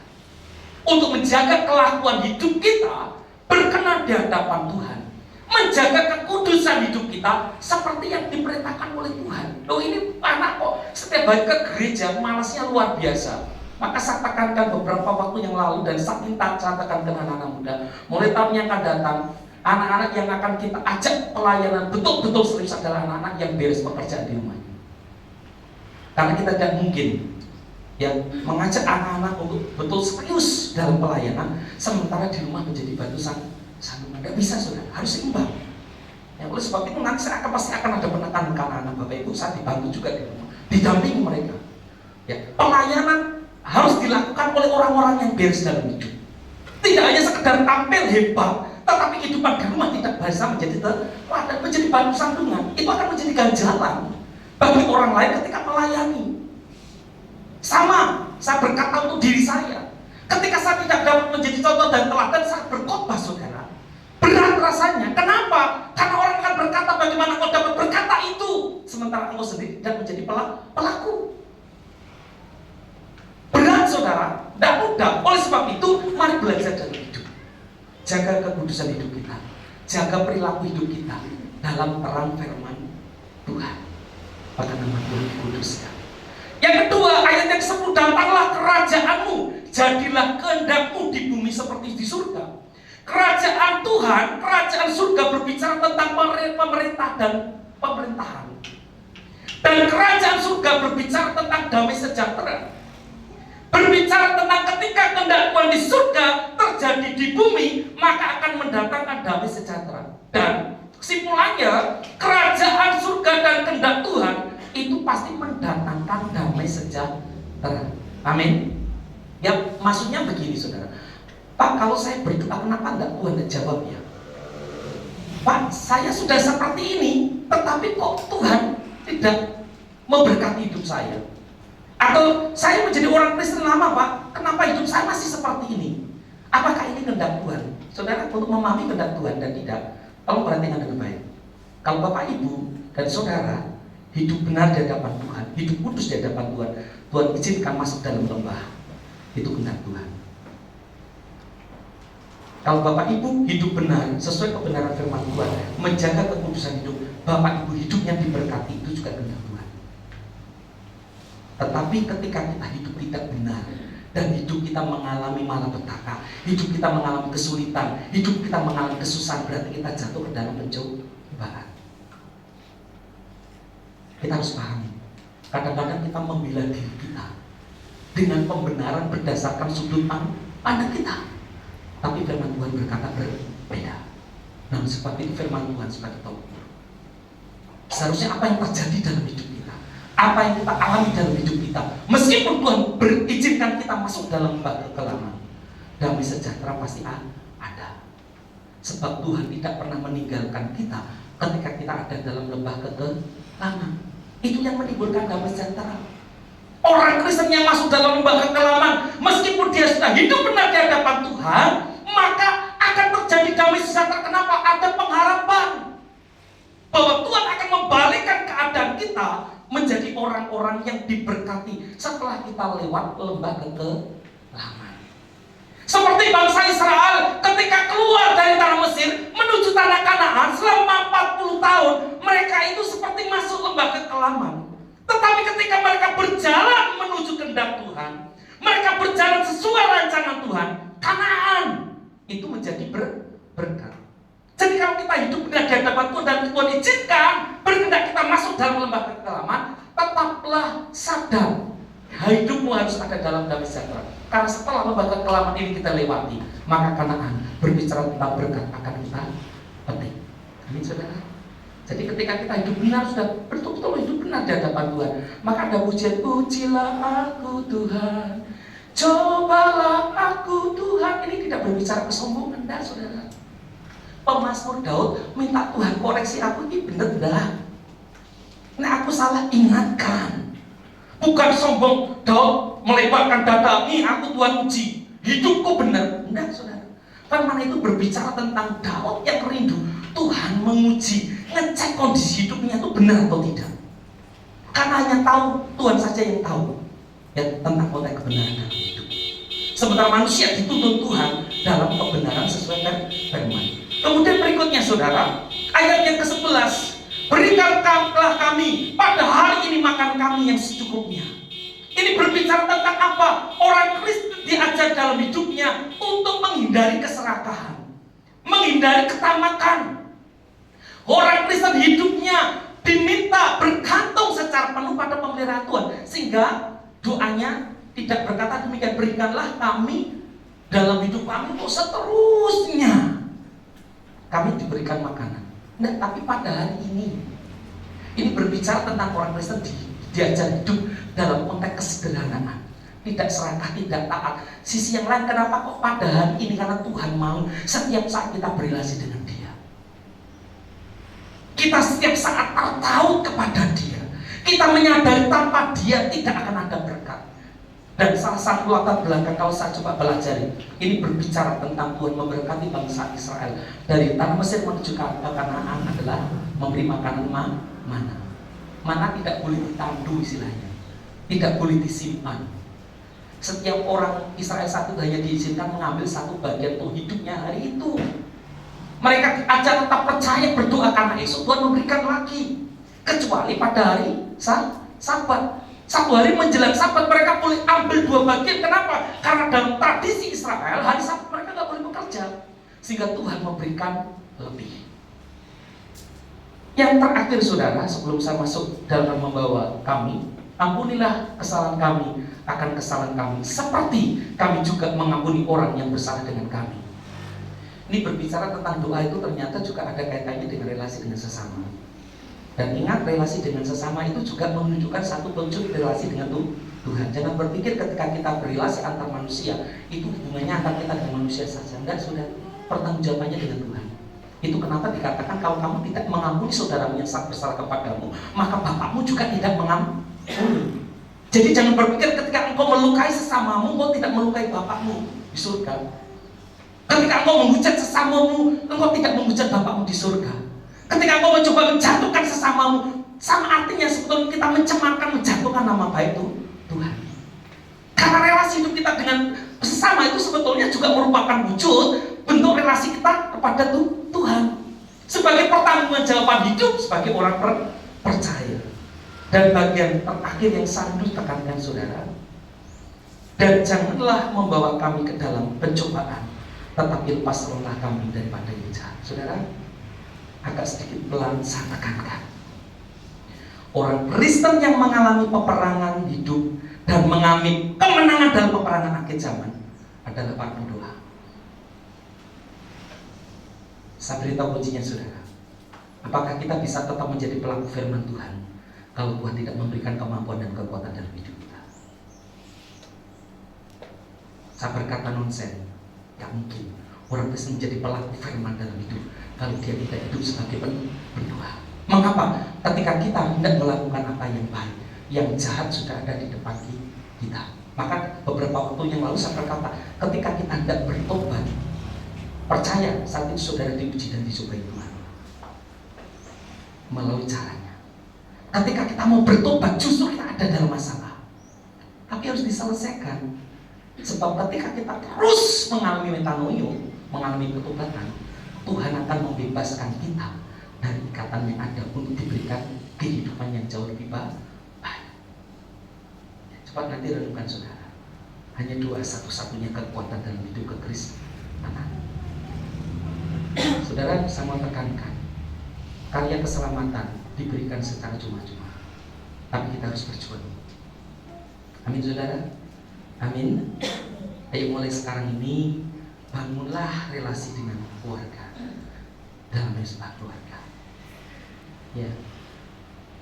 Untuk menjaga kelakuan hidup kita berkenan di hadapan Tuhan. Menjaga kekudusan hidup kita seperti yang diperintahkan oleh Tuhan. Loh, ini anak kok setiap hari ke gereja malasnya luar biasa. Maka saya tekankan beberapa waktu yang lalu dan saya minta saya tekankan anak-anak muda. Mulai tahun yang akan datang, anak-anak yang akan kita ajak pelayanan betul-betul serius adalah anak-anak yang beres pekerjaan di rumahnya. Karena kita tidak mungkin yang mengajak anak-anak untuk betul serius dalam pelayanan sementara di rumah menjadi batu sandungan. Tidak bisa saudara, harus seimbang. Ya, oleh sebab itu nanti saya pasti akan ada penekanan anak-anak Bapak Ibu, saya dibantu juga di rumah, didampingi mereka. Ya, pelayanan harus dilakukan oleh orang-orang yang beres dalam hidup. Tidak hanya sekedar tampil hebat, tetapi kehidupan di rumah tidak bisa menjadi batu sandungan. Itu akan menjadi ganjalan bagi orang lain ketika melayani. Sama, saya berkata untuk diri saya. Ketika saya tidak dapat menjadi contoh dan teladan, saya berkhotbah saudara. Berat rasanya. Kenapa? Karena orang akan berkata bagaimana kau dapat berkata itu, sementara engkau sendiri tidak menjadi pelaku. Berat saudara, tidak mudah. Oleh sebab itu, mari belajar dalam hidup. Jaga kekudusan hidup kita, jaga perilaku hidup kita dalam terang firman Tuhan. Maka nama Tuhan dikuduskan. Yang kedua, ayat yang ke-10, datanglah kerajaanmu, jadilah kehendakmu di bumi seperti di surga. Kerajaan Tuhan, kerajaan surga berbicara tentang pemerintah dan pemerintahan. Dan kerajaan surga berbicara tentang damai sejahtera. Berbicara tentang ketika kehendak Tuhan di surga terjadi di bumi, maka akan mendatangkan damai sejahtera. Dan kesimpulannya, kerajaan surga dan kehendak Tuhan itu pasti mendatangkan damai sejahtera. Amin. Ya, maksudnya begini saudara. Pak, kalau saya berdoa kenapa enggak Tuhan jawab ya? Pak, saya sudah seperti ini, tetapi kok Tuhan tidak memberkati hidup saya? Atau saya menjadi orang Kristen lama, Pak, kenapa hidup saya masih seperti ini? Apakah ini kehendak Tuhan? Saudara, untuk memahami kehendak Tuhan dan tidak, tolong perhatikan dengan baik. Kalau Bapak, Ibu, dan Saudara hidup benar di hadapan Tuhan, hidup kudus di hadapan Tuhan, Tuhan izinkan masuk dalam lembah, itu kehendak Tuhan. Kalau Bapak Ibu hidup benar sesuai kebenaran firman Tuhan, menjaga kekudusan hidup, Bapak Ibu hidupnya diberkati, itu juga kehendak Tuhan. Tetapi ketika kita hidup tidak benar dan hidup kita mengalami malapetaka, hidup kita mengalami kesulitan, hidup kita mengalami kesusahan, berarti kita jatuh ke dalam pencobaan. Kita harus pahami, kadang-kadang kita membela diri kita dengan pembenaran berdasarkan sudut pandang kita. Tapi firman Tuhan berkata berbeda. Namun seperti itu firman Tuhan sebagai tolong ukur. Seharusnya apa yang terjadi dalam hidup kita, apa yang kita alami dalam hidup kita, meskipun Tuhan berizinkan kita masuk dalam lembah kekelaman, damai sejahtera pasti ada. Sebab Tuhan tidak pernah meninggalkan kita ketika kita ada dalam lembah kekelaman. Itu yang menimbulkan damai sejahtera. Orang Kristen yang masuk dalam lembah kekelaman, meskipun dia sudah hidup benar di hadapan Tuhan, maka akan terjadi damai sejahtera. Kenapa? Ada pengharapan bahwa Tuhan akan membalikkan keadaan kita menjadi orang-orang yang diberkati setelah kita lewat lembah kekelaman. Seperti bangsa Israel ketika keluar dari tanah Mesir menuju tanah Kanaan selama 40 tahun, mereka itu seperti masuk lembah kekelaman. Tetapi ketika mereka berjalan menuju kehendak Tuhan, mereka berjalan sesuai rancangan Tuhan, Kanaan itu menjadi berkat. Jadi kalau kita hidup benar di hadapan Tuhan dan Tuhan izinkan berkehendak kita masuk dalam lembah kekelaman, tetaplah sadar hidupmu harus ada dalam damai sejahtera. Karena setelah lembah kekelaman ini kita lewati, maka Kanaan berbicara tentang berkat akan kita petik. Amin saudara. Jadi ketika kita hidup benar, sudah betul-betul hidup benar di hadapan Tuhan, maka ada pujian, pujilah aku Tuhan, cobalah aku Tuhan. Ini tidak berbicara kesombongan, enggak saudara. Pemazmur Daud minta Tuhan koreksi aku, ini benar enggak? Nah aku salah ingatkan. Bukan sombong Daud melebarkan dada, ini aku Tuhan uji, hidupku benar. Enggak saudara. Firman itu berbicara tentang Daud yang rindu Tuhan menguji, ngecek kondisi hidupnya itu benar atau tidak. Karena hanya tahu, Tuhan saja yang tahu ya, tentang konteks kebenaran dalam hidup. Sementara manusia dituntut Tuhan dalam kebenaran sesuai dengan firman. Kemudian berikutnya saudara, ayat yang ke-11, berikanlah kami pada hari ini makan kami yang secukupnya. Ini berbicara tentang apa? Orang Kristen diajar dalam hidupnya untuk menghindari keserakahan, menghindari ketamakan. Orang Kristen hidupnya diminta bergantung secara penuh pada pemeliharaan Tuhan, sehingga doanya tidak berkata demikian, berikanlah kami dalam hidup kami untuk seterusnya kami diberikan makanan. Nah, tapi pada hari ini berbicara tentang orang Kristen diajar hidup dalam konteks kesederhanaan, tidak serakah, tidak taat. Sisi yang lain, kenapa kok pada hari ini? Karena Tuhan mau setiap saat kita berrelasi dengan Dia. Kita setiap saat tertaut kepada Dia. Kita menyadari tanpa Dia tidak akan ada berkat. Dan salah satu latar belakang kalau saya coba pelajari, ini berbicara tentang Tuhan memberkati bangsa Israel dari tanah Mesir menuju ke Kanaan adalah memberi makanan mana. Mana tidak boleh ditandu istilahnya, tidak boleh disimpan. Setiap orang Israel satu hanya diizinkan mengambil satu bagian untuk hidupnya hari itu. Mereka aja tetap percaya berdoa karena esok Tuhan memberikan lagi, kecuali pada hari Sabat. Satu hari menjelang Sabat mereka boleh ambil 2 bagian. Kenapa? Karena dalam tradisi Israel hari Sabat mereka nggak boleh bekerja, sehingga Tuhan memberikan lebih. Yang terakhir saudara, sebelum saya masuk dalam membawa kami, ampunilah kesalahan kami akan kesalahan kami, seperti kami juga mengampuni orang yang bersalah dengan kami. Ini berbicara tentang doa itu ternyata juga ada kaitannya dengan relasi dengan sesama. Dan ingat, relasi dengan sesama itu juga menunjukkan satu bentuk relasi dengan Tuhan. Jangan berpikir ketika kita berrelasi antar manusia itu hubungannya antara kita dengan manusia saja. Enggak, sudah pertanggungjawabannya dengan Tuhan. Itu kenapa dikatakan kalau kamu tidak mengampuni saudaramu yang sangat bersalah kepadamu, maka Bapakmu juga tidak mengampuni. Jadi jangan berpikir ketika engkau melukai sesamamu, engkau tidak melukai Bapakmu di surga. Ketika engkau menghujat sesamamu, engkau tidak menghujat Bapakmu di surga. Ketika engkau mencoba menjatuhkan sesamamu, sama artinya sebetulnya kita mencemarkan, menjatuhkan nama baik Tuhan. Karena relasi hidup kita dengan sesama itu sebetulnya juga merupakan wujud bentuk relasi kita kepada Tuhan. Sebagai pertanggungjawaban hidup sebagai orang percaya. Dan bagian terakhir yang sangat ditekankan saudara, dan janganlah membawa kami ke dalam pencobaan, tetapi lepaskanlah kami daripada yang jahat. Saudara, agak sedikit pelan saya tekankan. Orang Kristen yang mengalami peperangan hidup dan mengalami kemenangan dalam peperangan akhir zaman adalah para pendoa. Saya beritahu kuncinya saudara. Apakah kita bisa tetap menjadi pelaku firman Tuhan kalau Tuhan tidak memberikan kemampuan dan kekuatan dalam hidup kita? Saya berkata nonsen, gak mungkin orang bisa menjadi pelaku firman dalam hidup kalau dia tidak hidup sebagai pendoa. Mengapa? Ketika kita hendak melakukan apa yang baik, yang jahat sudah ada di depan kita. Maka beberapa waktu yang lalu saya berkata, ketika kita hendak bertobat, percaya saat itu saudara diuji dan dicobai Tuhan melalui caranya. Ketika kita mau bertobat, justru kita ada dalam masalah, tapi harus diselesaikan. Sebab ketika kita terus mengalami metanoia, mengalami pertobatan, Tuhan akan membebaskan kita dari ikatan yang ada untuk diberikan kehidupan yang jauh lebih baik. Cepat nanti renungkan saudara. Hanya doa satu-satunya kekuatan dalam hidup kekristenan. Saudara, saya mau tekankan, karya keselamatan diberikan secara cuma-cuma, tapi kita harus berjuang. Amin saudara. Amin. Ayo mulai sekarang ini bangunlah relasi dengan keluarga dalam sebuah keluarga. Ya.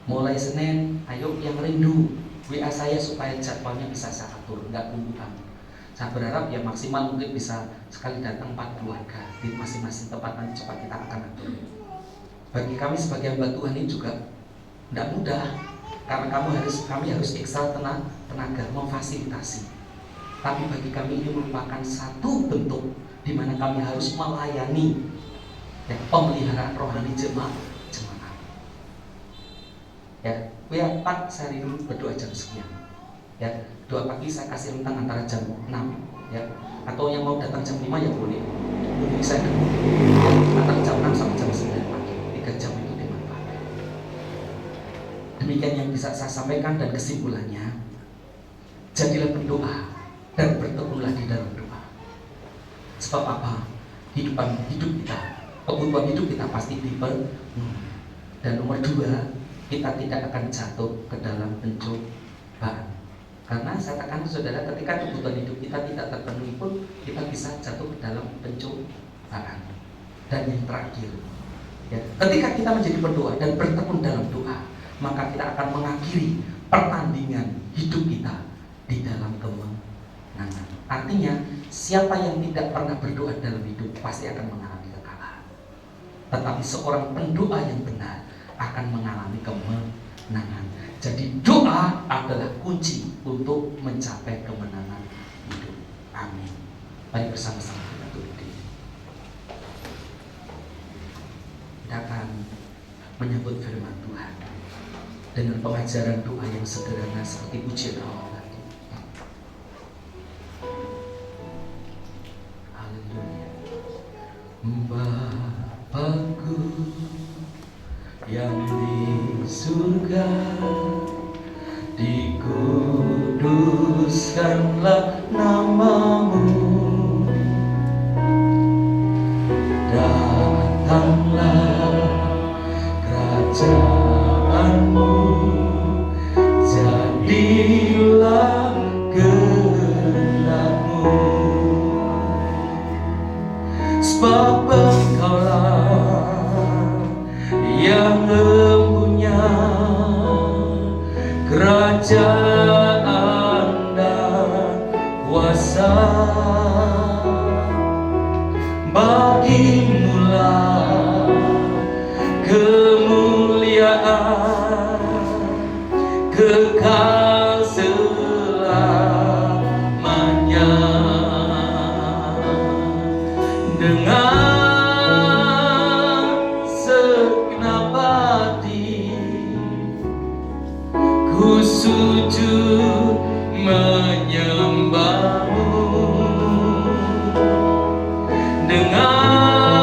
Mulai Senin, ayo yang rindu WA saya supaya jadwalnya bisa saya atur, nggak tunggu kamu. Saya berharap ya maksimal mungkin bisa sekali datang 4 keluarga di masing-masing tempat, nanti cepat kita akan atur. Bagi kami sebagai hamba Tuhan ini juga tidak mudah, karena kami harus ekstra tenaga memfasilitasi. Tapi bagi kami ini merupakan satu bentuk di mana kami harus melayani ya, pemeliharaan rohani jemaat. Ya Pak, saya rindu berdoa jam sekian. Ya, doa pagi saya kasih rentang antara jam 6 ya. Atau yang mau datang jam 5 ya boleh. Jadi saya antara jam 6 sampai jam 9 pagi. 3 jam itu dimanfaatkan. Demikian yang bisa saya sampaikan, dan kesimpulannya, jadilah pendoa dan bertekunlah di dalam doa. Sebab apa? Hidup kita, kebutuhan hidup kita pasti dipenuhi. Dan nomor 2, kita tidak akan jatuh ke dalam pencobaan. Karena saya katakan saudara, ketika kebutuhan hidup kita tidak terpenuhi pun kita bisa jatuh ke dalam pencobaan. Dan yang terakhir, ya, ketika kita menjadi pendoa dan bertekun dalam doa, maka kita akan mengakhiri pertandingan hidup kita di dalam kemenangan. Artinya, siapa yang tidak pernah berdoa dalam hidup pasti akan mengalami kekalahan. Tetapi seorang pendoa yang benar akan mengalami kemenangan. Jadi doa adalah kunci untuk mencapai kemenangan hidup. Amin. Mari bersama-sama kita tutup diri. Kita akan menyambut firman Tuhan dengan pengajaran doa yang sederhana seperti pujian awal tadi. Haleluya. Bapakku yang di surga, di bagimulah kemuliaan kekal selamanya. Dengan segenap hati ku sujud menyembahmu. Dengan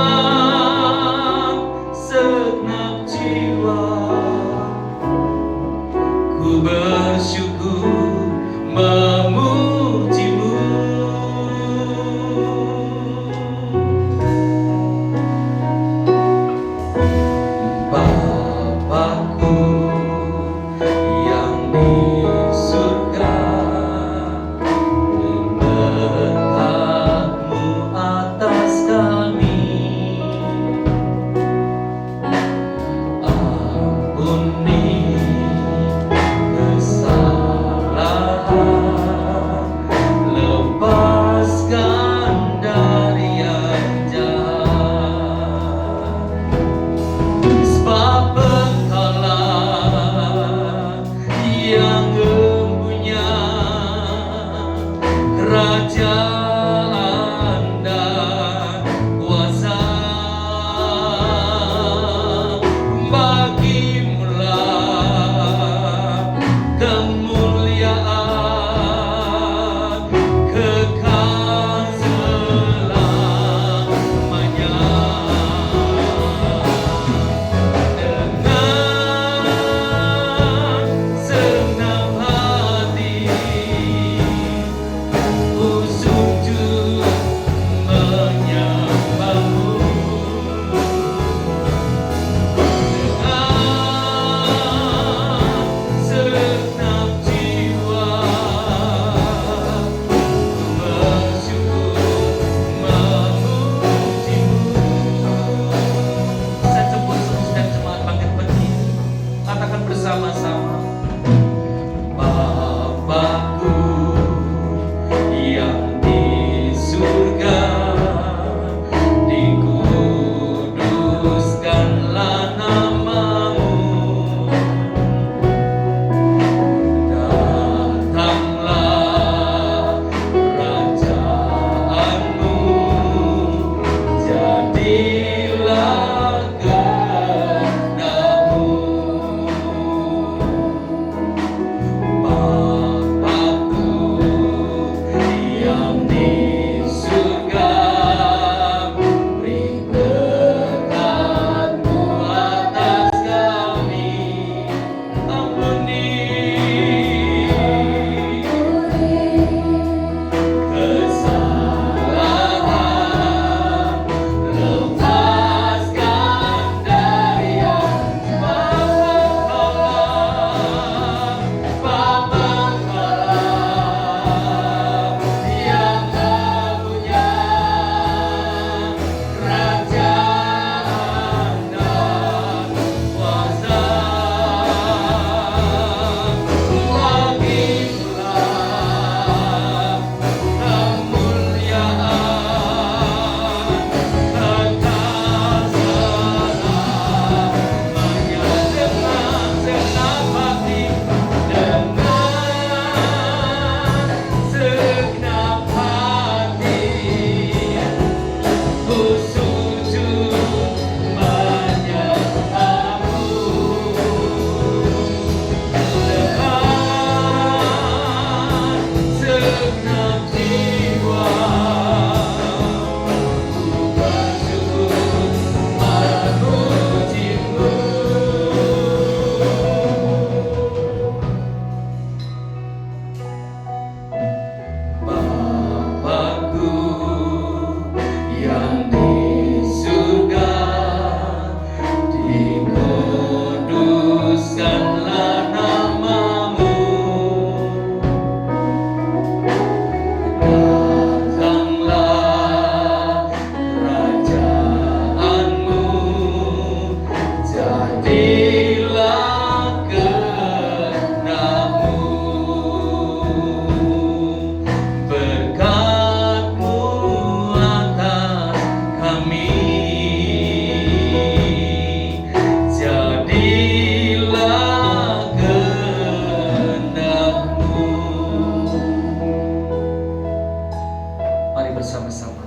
bersama-sama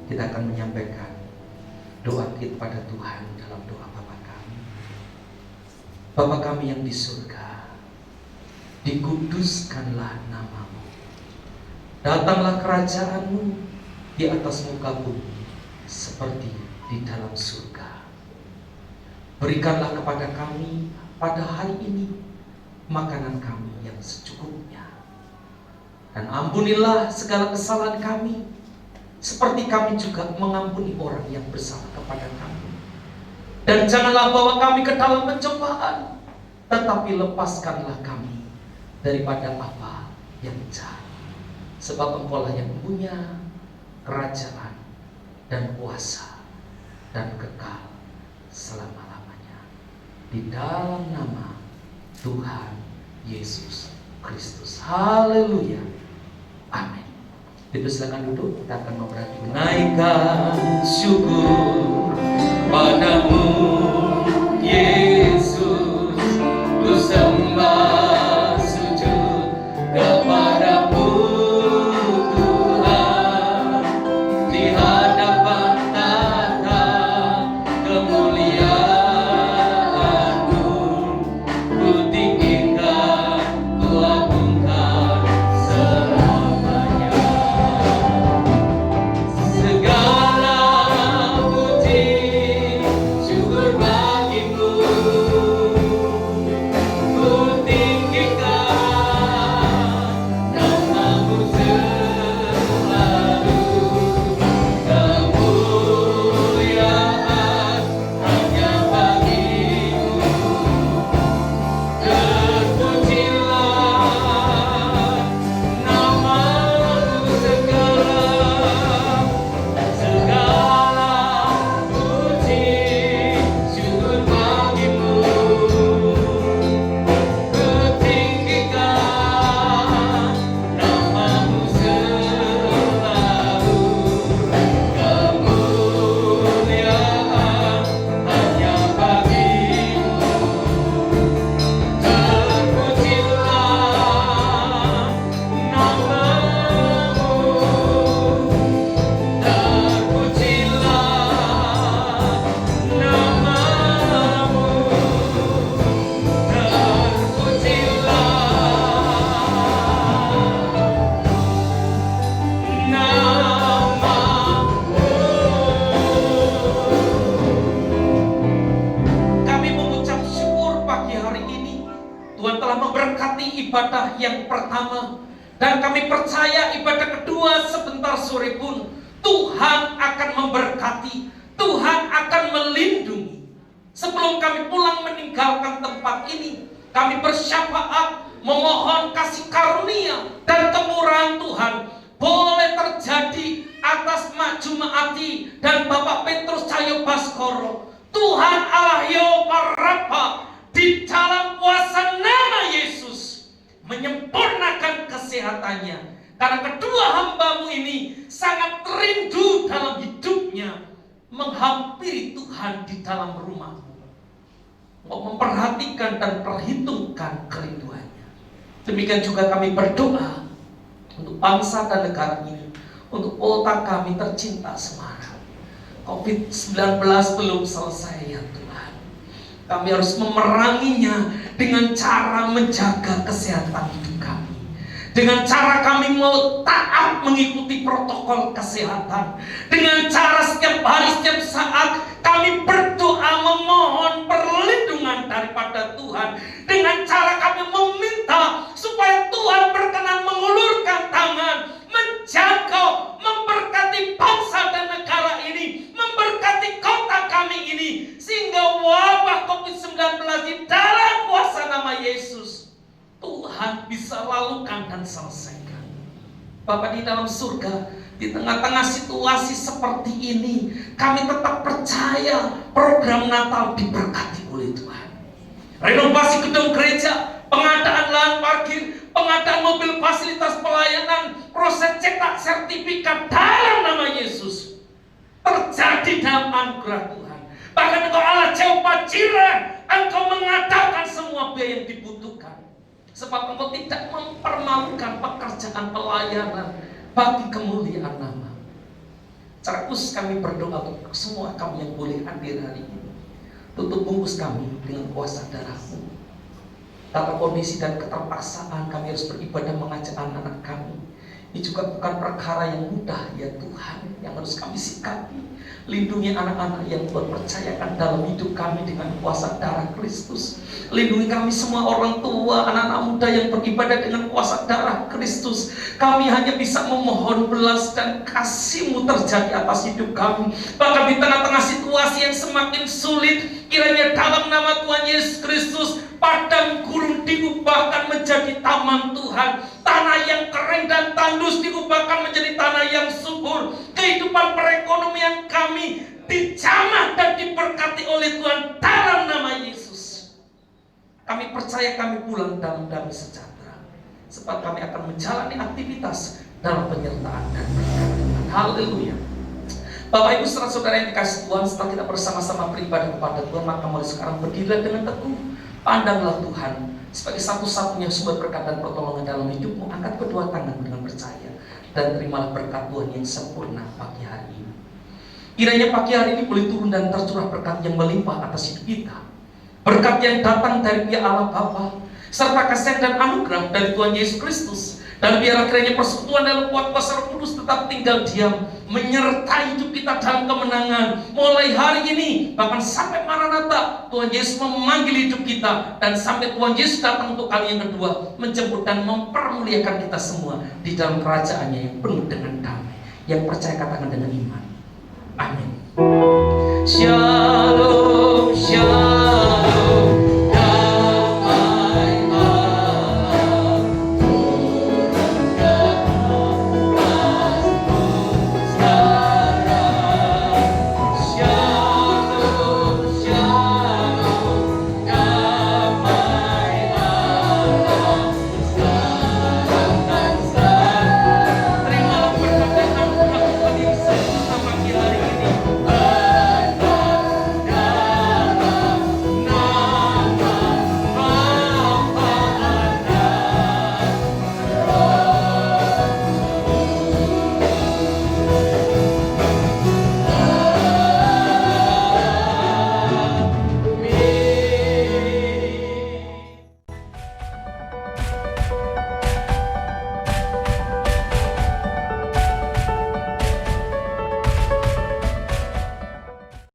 kita akan menyampaikan doa kita pada Tuhan dalam doa Bapa kami. Bapa kami yang di surga, dikuduskanlah nama-Mu. Datanglah kerajaan-Mu di atas muka bumi seperti di dalam surga. Berikanlah kepada kami pada hari ini makanan kami yang secukupnya. Dan ampunilah segala kesalahan kami, seperti kami juga mengampuni orang yang bersalah kepada kami. Dan janganlah bawa kami ke dalam pencobaan, tetapi lepaskanlah kami daripada apa yang jahat. Sebab Engkau-lah yang punya kerajaan dan kuasa dan kekal selama-lamanya. Di dalam nama Tuhan Yesus Kristus. Haleluya. Amin. Itu silakan duduk, kita akan memberati. Naikkan syukur padamu Yesus, ku sembah sujud kepadamu Tuhan, di hadapan tahta kemuliaan-Mu, ku tinggikan, ku agungkan selamanya. Segala puji syukur bagimu, ku tinggikan nama-Mu selalu. Kemuliaan hanya bagimu. Terpujilah nama-Mu segala puji syukur bagimu, ku tinggikan nama-Mu selalu. Kemuliaan hanya bagimu. Terpujilah nama-Mu, terpujilah nama-Mu, terpujilah nama-Mu. Kami mengucap syukur pagi hari ini. Tuhan telah memberkati ibadah yang pertama, dan kami percaya ibadah kedua sebentar sore pun Tuhan akan memberkati, Tuhan akan melindungi. Sebelum kami pulang meninggalkan tempat ini, kami bersyafaat memohon kasih karunia dan kemurahan Tuhan boleh terjadi atas Mak Jumaati dan Bapak Petrus Cahyo Baskoro. Tuhan Allah Yehova Rafa di dalam kuasa nama Yesus menyempurnakan kesehatannya, karena kedua hamba-Mu ini sangat rindu dalam hidupnya menghampiri Tuhan di dalam rumah-Mu, memperhatikan dan perhitungkan kerinduannya. Demikian juga kami berdoa untuk bangsa dan negara ini, untuk kota kami tercinta Semarang. COVID-19 belum selesai ya Tuhan. Kami harus memeranginya dengan cara menjaga kesehatan hidup kami, dengan cara kami mau taat mengikuti protokol kesehatan, dengan cara setiap hari, setiap saat kami berdoa memohon perlindungan daripada Tuhan, dengan cara kami meminta supaya Tuhan berkenan mengulurkan tangan, menjaga, memberkati bangsa dan negara ini, memberkati kota kami ini, sehingga wabah COVID-19 di dalam kuasa nama Yesus Tuhan bisa lalukan dan selesaikan. Bapa di dalam surga, di tengah-tengah situasi seperti ini, kami tetap percaya program Natal diberkati oleh Tuhan. Renovasi gedung gereja, pengadaan lahan parkir, pengadaan mobil fasilitas pelayanan, proses cetak sertifikat dalam nama Yesus terjadi dalam anugerah Tuhan. Bahkan Engkau Allah Jehovah Jireh, Engkau mengadakan semua biaya yang dibutuhkan. Sebab Engkau tidak mempermalukan pekerjaan pelayanan bagi kemuliaan nama. Terus kami berdoa untuk semua kami yang boleh hadir hari ini. Tutup bungkus kami dengan kuasa darah-Mu. Tata kondisi dan keterpaksaan kami harus beribadah mengajak anak-anak kami. Ini juga bukan perkara yang mudah ya Tuhan, yang harus kami sikapi. Lindungi anak-anak yang Tuhan percayakan dalam hidup kami dengan kuasa darah Kristus. Lindungi kami semua orang tua, anak-anak muda yang beribadah dengan kuasa darah Kristus. Kami hanya bisa memohon belas dan kasih-Mu terjadi atas hidup kami. Bahkan di tengah-tengah situasi yang semakin sulit, kiranya dalam nama Tuhan Yesus Kristus, padang gurun diubahkan menjadi taman Tuhan. Tanah yang kering dan tandus diubahkan menjadi tanah yang subur. Kehidupan perekonomian kami dijamah dan diberkati oleh Tuhan dalam nama Yesus. Kami percaya kami pulang dalam damai sejahtera, sebab kami akan menjalani aktivitas dalam penyertaan dan berkat Tuhan. Haleluya. Bapak Ibu saudara-saudara yang dikasih Tuhan, setelah kita bersama-sama beribadah kepada Tuhan, maka mulai sekarang berdirilah dengan teguh. Pandanglah Tuhan sebagai satu-satunya sumber berkat dan pertolongan dalam hidupmu. Angkat kedua tangan dengan percaya dan terimalah berkat Tuhan yang sempurna pagi hari ini. Kiranya pagi hari ini boleh turun dan tercurah berkat yang melimpah atas hidup kita. Berkat yang datang dari pihak Allah Bapa, serta kasih dan anugerah dari Tuhan Yesus Kristus. Dan biarlah kiranya persekutuan dalam kuat kuasa Roh Kudus tetap tinggal diam, menyertai hidup kita dalam kemenangan. Mulai hari ini, bahkan sampai Maranatha, Tuhan Yesus memanggil hidup kita. Dan sampai Tuhan Yesus datang untuk kali yang kedua, menjemput dan mempermuliakan kita semua di dalam kerajaannya yang penuh dengan damai. Yang percaya katakan dengan iman. Amin.